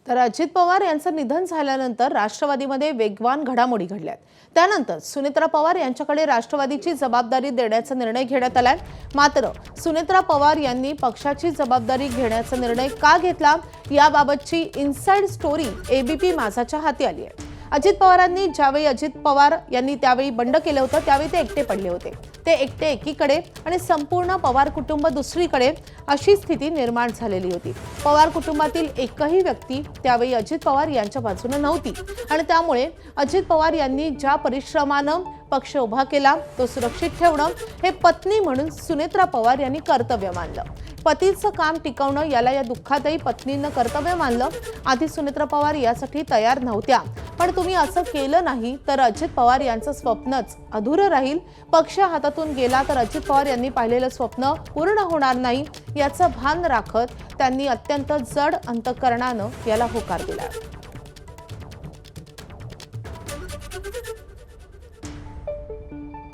तर अजित पवार यांचं निधन झाल्यानंतर राष्ट्रवादीमध्ये वेगवान घडामोडी घडल्यात। त्यानंतर सुनेत्रा पवार यांच्याकडे राष्ट्रवादीची जबाबदारी देण्याचा निर्णय घेण्यात आलाय। मात्र सुनेत्रा पवार यांनी पक्षाची जबाबदारी घेण्याचा निर्णय का घेतला याबाबतची इनसाइड स्टोरी एबीपी माझाच्या हाती आली आहे। अजित पवारांनी ज्यावेळी अजित पवार यांनी त्यावेळी बंड केलं होतं त्यावेळी ते एकटे पडले होते। ते एकटे एकीकडे आणि संपूर्ण पवार कुटुंब दुसरीकडे अशी स्थिती निर्माण झालेली होती। पवार कुटुंबातील एकही व्यक्ती त्यावेळी अजित पवार यांच्या बाजूने नव्हती आणि त्यामुळे अजित पवार यांनी ज्या परिश्रमानं पक्ष उभा केला तो सुरक्षित ठेवणं हे पत्नी म्हणून सुनेत्रा पवार यांनी कर्तव्य मानलं। पतीचं काम टिकवणं याला या दुःखातही पत्नीनं कर्तव्य मानलं। आधी सुनेत्रा पवार यासाठी तयार नव्हत्या, पण तुम्ही असं केलं नाही तर अजित पवार यांचं स्वप्नच अधुरं राहील। पक्ष हातातून गेला तर अजित पवार यांनी पाहिलेलं स्वप्न पूर्ण होणार नाही याचं भान राखत त्यांनी अत्यंत जड अंतःकरणानं याला होकार दिला।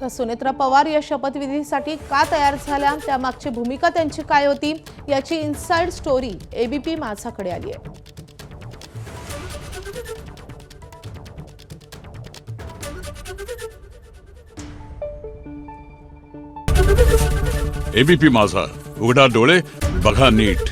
तर सुनेत्रा पवार या शपथविधीसाठी का तयार झाल्या, त्यामागची भूमिका त्यांची काय होती याची इनसाइड स्टोरी एबीपी माझाकडे आली आहे। एबीपी माझा, उघडा डोळे बघा नीट।